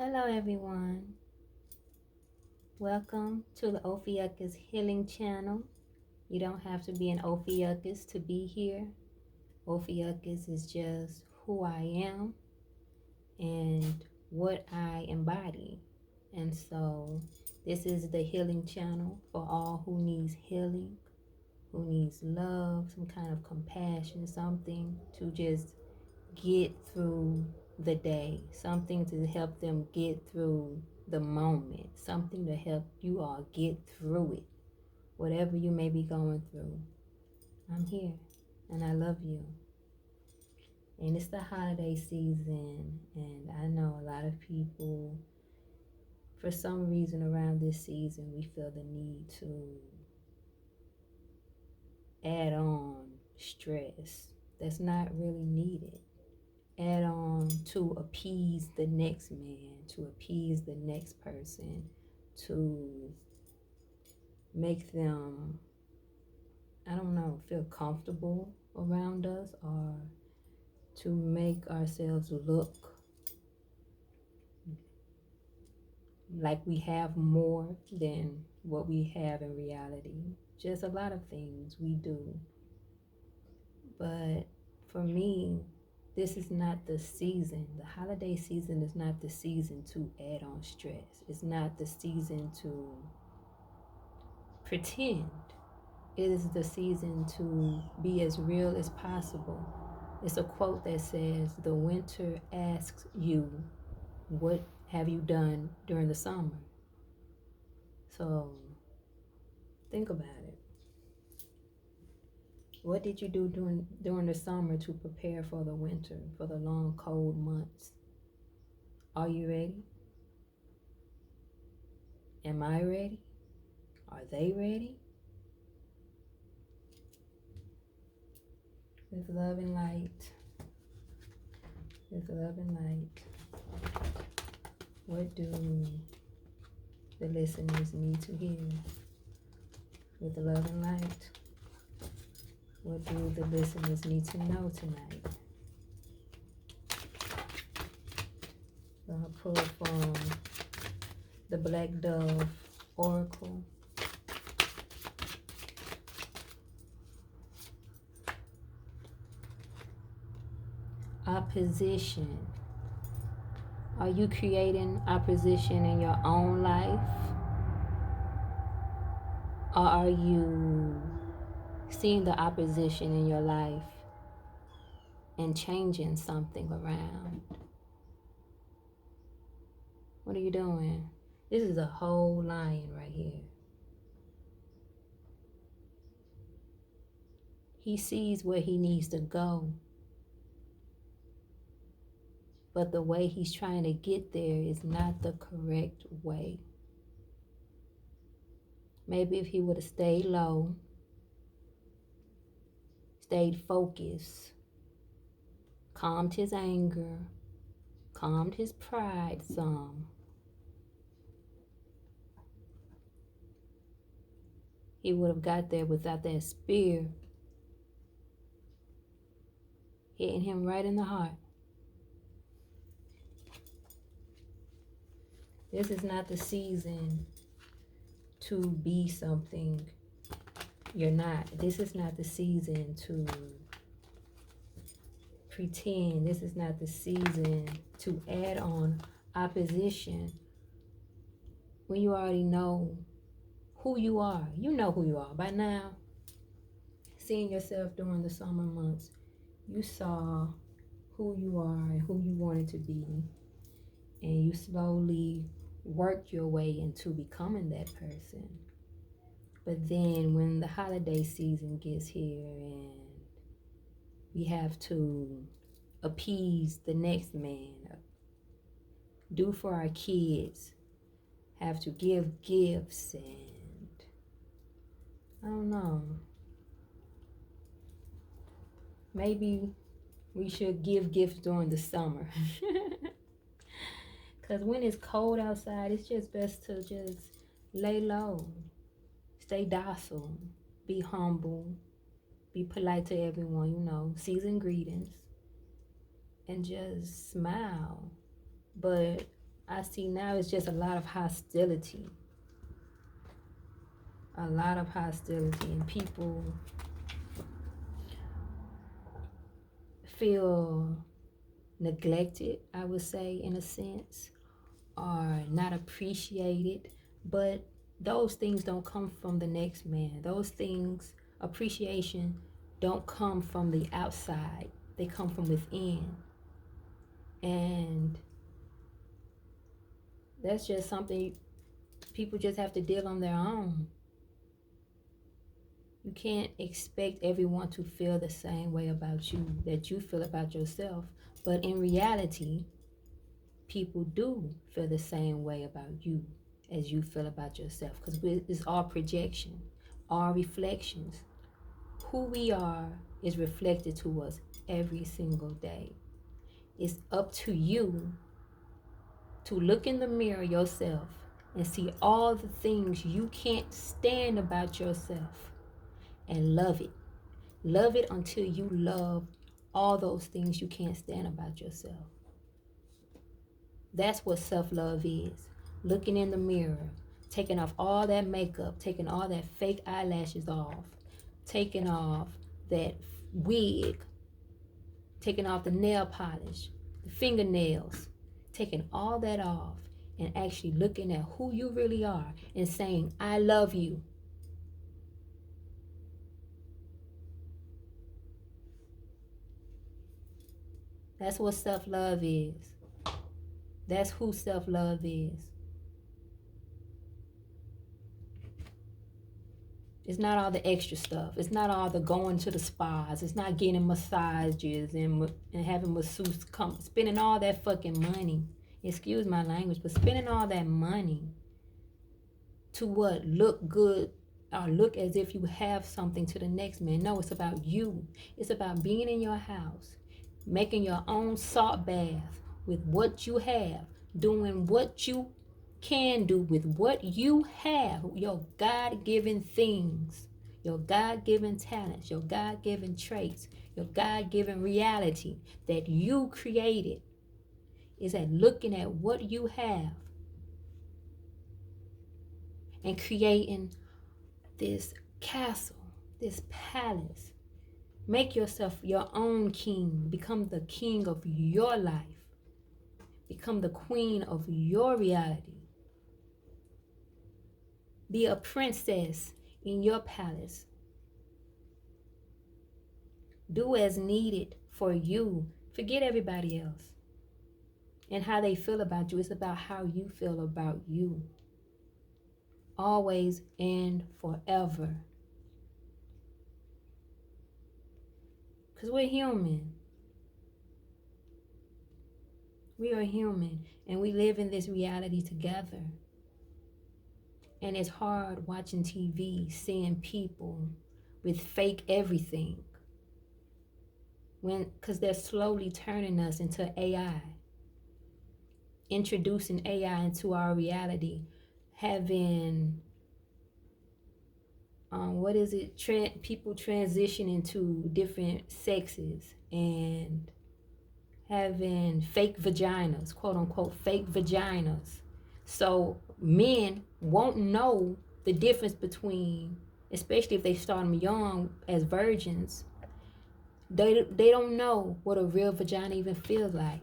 Hello, everyone. Welcome to the Ophiuchus Healing channel. You don't have to be an Ophiuchus to be here. Ophiuchus is just who I am and what I embody. And so this is the healing channel for all who needs healing, who needs love, some kind of compassion, something to just get through the day, something to help them get through the moment, something to help you all get through it. Whatever you may be going through, I'm here and I love you. And it's the holiday season, and I know a lot of people, for some reason around this season, we feel the need to add on stress that's not really needed. Add on to appease the next man, to appease the next person, to make them, I don't know, feel comfortable around us, or to make ourselves look like we have more than what we have in reality. Just a lot of things we do. But for me, this is not the season. The holiday season is not the season to add on stress. It's not the season to pretend. It is the season to be as real as possible. It's a quote that says, "The winter asks you, what have you done during the summer?" So think about it. What did you do during the summer to prepare for the winter, for the long, cold months? Are you ready? Am I ready? Are they ready? With love and light. With love and light. What do the listeners need to hear? With love and light. What do the listeners need to know tonight? I'll pull from the Black Dove Oracle. Opposition. Are you creating opposition in your own life? Or are you seeing the opposition in your life and changing something around? What are you doing? This is a whole lion right here. He sees where he needs to go, but the way he's trying to get there is not the correct way. Maybe if he would have stayed low, stayed focused, calmed his anger, calmed his pride some, he would have got there without that spear hitting him right in the heart. This is not the season to be something you're not. This is not the season to pretend. This is not the season to add on opposition when you already know who you are. You know who you are by now. Seeing yourself during the summer months, you saw who you are and who you wanted to be, and you slowly worked your way into becoming that person. But then when the holiday season gets here and we have to appease the next man, do for our kids, have to give gifts, and I don't know, maybe we should give gifts during the summer. Because when it's cold outside, it's just best to just lay low, stay docile, be humble, be polite to everyone, season greetings, and just smile. But I see now is just a lot of hostility. A lot of hostility, and people feel neglected, I would say, in a sense, or not appreciated. But those things don't come from the next man. Those things, appreciation, don't come from the outside. They come from within. And that's just something people just have to deal on their own. You can't expect everyone to feel the same way about you that you feel about yourself. But in reality, people do feel the same way about you as you feel about yourself, because it's all projection, all reflections. Who we are is reflected to us every single day. It's up to you to look in the mirror yourself and see all the things you can't stand about yourself and love it. Love it until you love all those things you can't stand about yourself. That's what self-love is. Looking in the mirror, taking off all that makeup, taking all that fake eyelashes off, taking off that wig, taking off the nail polish, the fingernails, taking all that off and actually looking at who you really are and saying, I love you. That's what self-love is. That's who self-love is. It's not all the extra stuff. It's not all the going to the spas. It's not getting massages and having masseuse come, spending all that fucking money. Excuse my language, but spending all that money to what? Look good or look as if you have something to the next man. No, it's about you. It's about being in your house, making your own salt bath with what you have, doing what you can do with what you have, your God-given things, your God-given talents, your God-given traits, your God-given reality that you created. Is at looking at what you have and creating this castle, this palace. Make yourself your own king. Become the king of your life. Become the queen of your reality. Be a princess in your palace. Do as needed for you. Forget everybody else and how they feel about you. It's about how you feel about you. Always and forever. Because we're human. We are human and we live in this reality together. And it's hard watching TV, seeing people with fake everything. Because they're slowly turning us into AI. Introducing AI into our reality. Having, people transitioning to different sexes and having fake vaginas, quote unquote, fake vaginas. So men won't know the difference between, especially if they start them young as virgins, they don't know what a real vagina even feels like.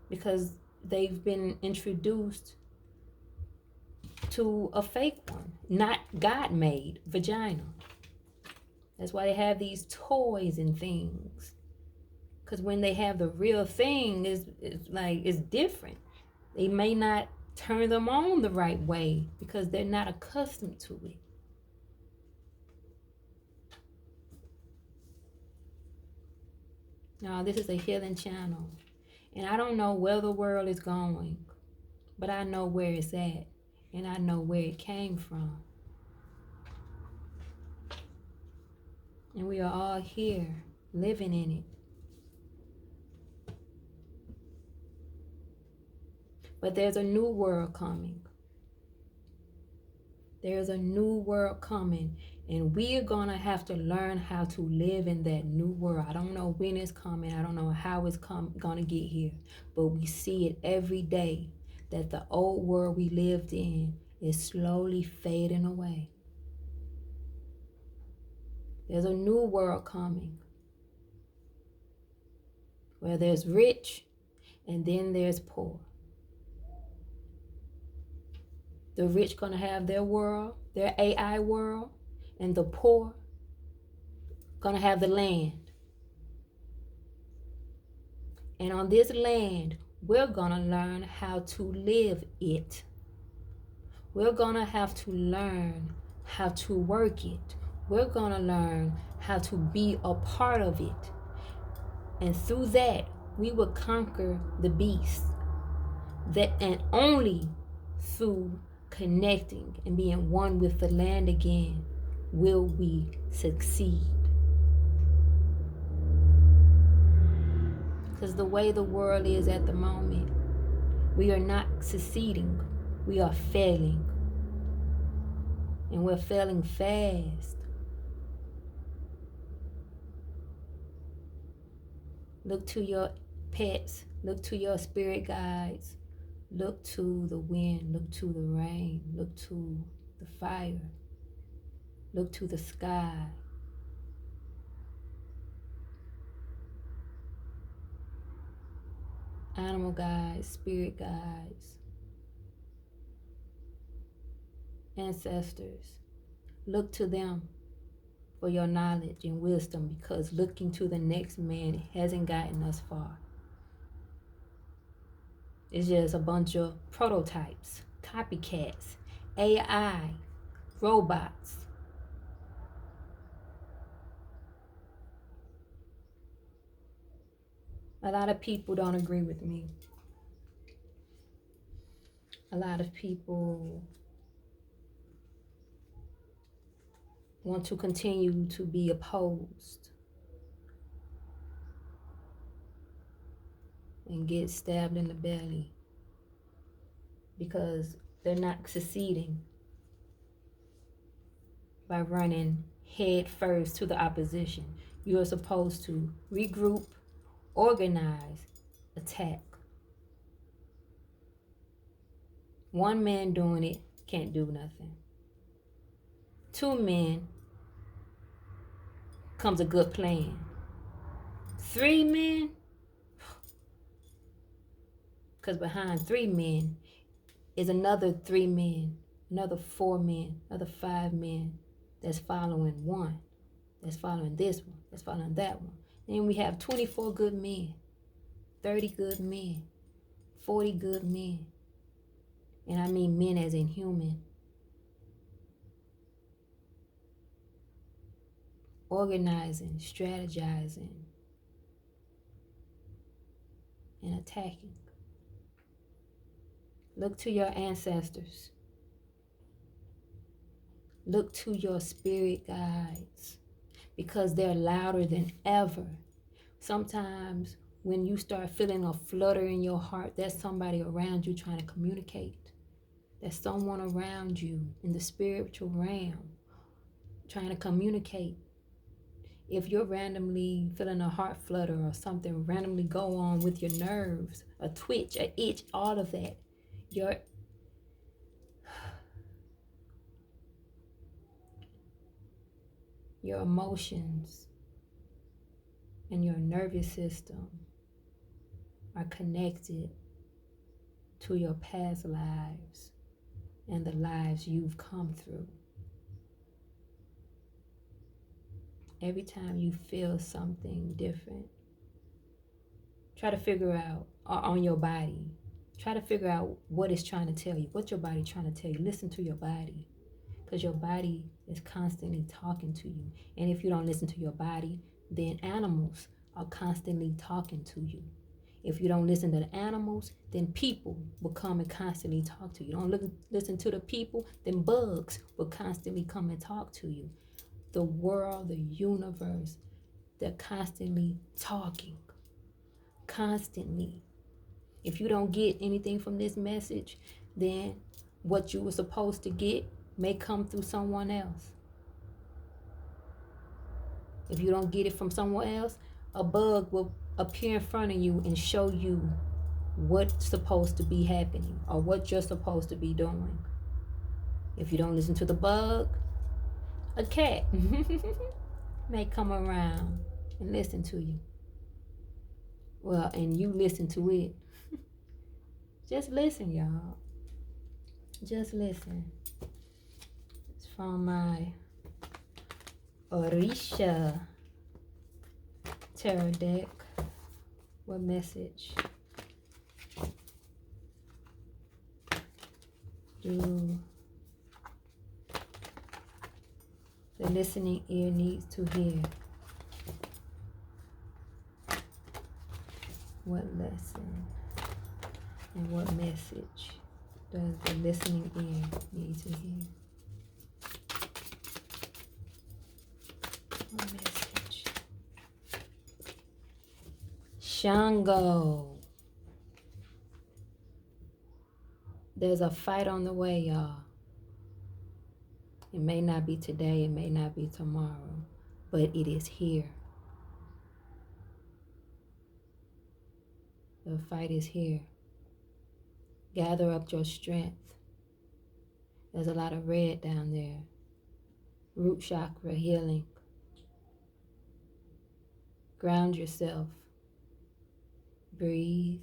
Because they've been introduced to a fake one, not God-made vagina. That's why they have these toys and things. Because when they have the real thing, it's different. They may not turn them on the right way because they're not accustomed to it. Now, this is a healing channel. And I don't know where the world is going, but I know where it's at. And I know where it came from. And we are all here, living in it. But there's a new world coming. There's a new world coming. And we're going to have to learn how to live in that new world. I don't know when it's coming. I don't know how it's going to get here. But we see it every day that the old world we lived in is slowly fading away. There's a new world coming where there's rich and then there's poor. The rich going to have their world, their AI world, and the poor going to have the land. And on this land, we're going to learn how to live it. We're going to have to learn how to work it. We're going to learn how to be a part of it. And through that, we will conquer the beast. That, and only through connecting and being one with the land again will we succeed. Because the way the world is at the moment, we are not succeeding, we are failing. And we're failing fast. Look to your pets, look to your spirit guides, look to the wind, look to the rain, look to the fire, look to the sky. Animal guides, spirit guides, ancestors. Look to them for your knowledge and wisdom, because looking to the next man hasn't gotten us far. It's just a bunch of prototypes, copycats, AI, robots. A lot of people don't agree with me. A lot of people want to continue to be opposed and get stabbed in the belly because they're not succeeding by running head first to the opposition. You are supposed to regroup, organize, attack. One man doing it can't do nothing. Two men comes a good plan. Three men, because behind three men is another three men, another four men, another five men that's following one, that's following this one, that's following that one. Then we have 24 good men, 30 good men, 40 good men. And I mean men as in human. Organizing, strategizing, and attacking. Look to your ancestors. Look to your spirit guides, because they're louder than ever. Sometimes when you start feeling a flutter in your heart, there's somebody around you trying to communicate. There's someone around you in the spiritual realm trying to communicate. If you're randomly feeling a heart flutter or something randomly go on with your nerves, a twitch, a itch, all of that, your emotions and your nervous system are connected to your past lives and the lives you've come through. Every time you feel something different, try to figure out on your body. Try to figure out what it's trying to tell you. What's your body trying to tell you? Listen to your body, because your body is constantly talking to you. And if you don't listen to your body, then animals are constantly talking to you. If you don't listen to the animals, then people will come and constantly talk to you. Don't listen to the people, then bugs will constantly come and talk to you. The world, the universe, they're constantly talking. Constantly. If you don't get anything from this message, then what you were supposed to get may come through someone else. If you don't get it from somewhere else, a bug will appear in front of you and show you what's supposed to be happening or what you're supposed to be doing. If you don't listen to the bug, a cat may come around and listen to you. Well, and you listen to it. Just listen, y'all. Just listen. It's from my Orisha tarot deck. What message do the listening ear needs to hear? What lesson and what message does the listening ear need to hear? What message? Shango. There's a fight on the way, y'all. It may not be today, it may not be tomorrow, but it is here. The fight is here. Gather up your strength. There's a lot of red down there. Root chakra healing. Ground yourself. Breathe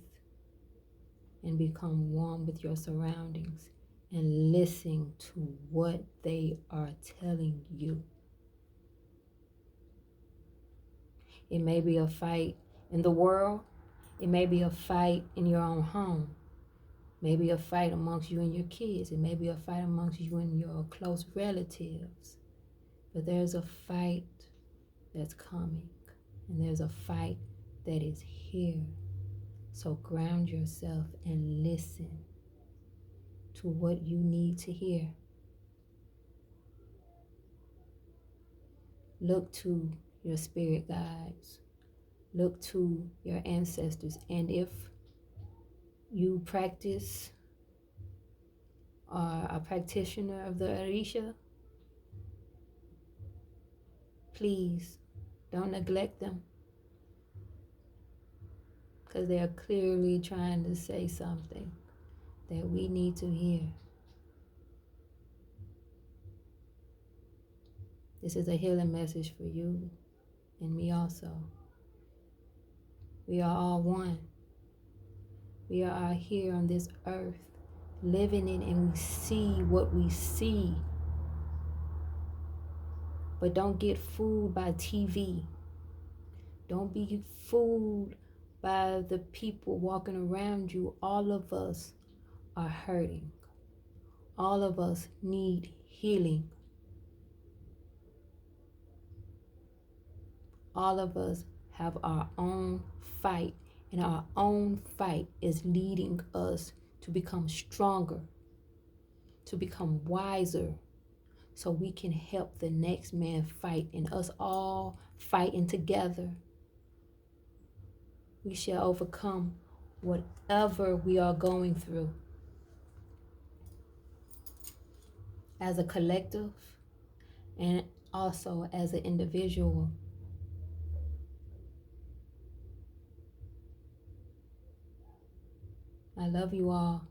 and become one with your surroundings and listen to what they are telling you. It may be a fight in the world. It may be a fight in your own home. Maybe a fight amongst you and your kids. It may be a fight amongst you and your close relatives. But there's a fight that's coming. And there's a fight that is here. So ground yourself and listen to what you need to hear. Look to your spirit guides. Look to your ancestors. And if you practice or are a practitioner of the Orisha, please don't neglect them, because they are clearly trying to say something that we need to hear. This is a healing message for you and me also. We are all one. We are here on this earth, living in, and we see what we see. But don't get fooled by TV. Don't be fooled by the people walking around you. All of us are hurting. All of us need healing. All of us have our own fight, and our own fight is leading us to become stronger, to become wiser, so we can help the next man fight, and us all fighting together, we shall overcome whatever we are going through. As a collective and also as an individual. I love you all.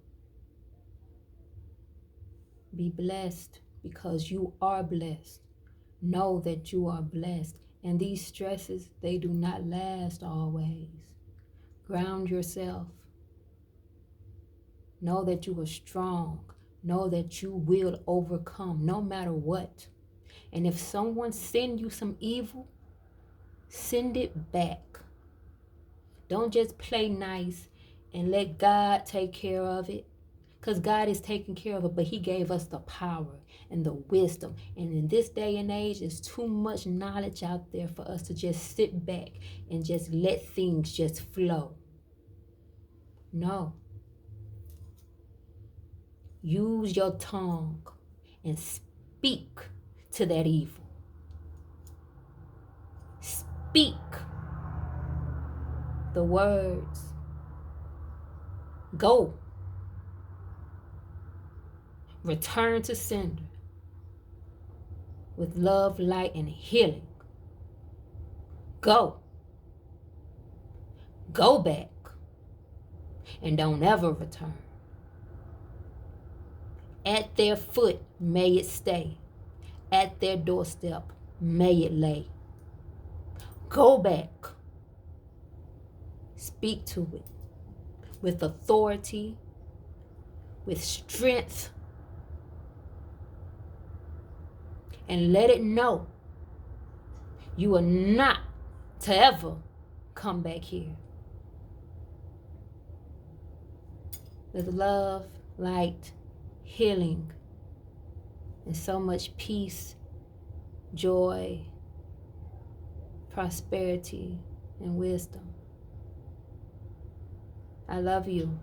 Be blessed, because you are blessed. Know that you are blessed. And these stresses, they do not last always. Ground yourself. Know that you are strong. Know that you will overcome no matter what. And if someone send you some evil, send it back. Don't just play nice and let God take care of it. Because God is taking care of it, but he gave us the power and the wisdom. And in this day and age, there's too much knowledge out there for us to just sit back and just let things just flow. No. Use your tongue and speak to that evil. Speak the words. Go. Return to sender with love, light, and healing. Go. Go back. And don't ever return. At their foot may it stay. At their doorstep may it lay. Go back. Speak to it with authority, with strength, and let it know you are not to ever come back here. With love, light, healing, and so much peace, joy, prosperity, and wisdom. I love you.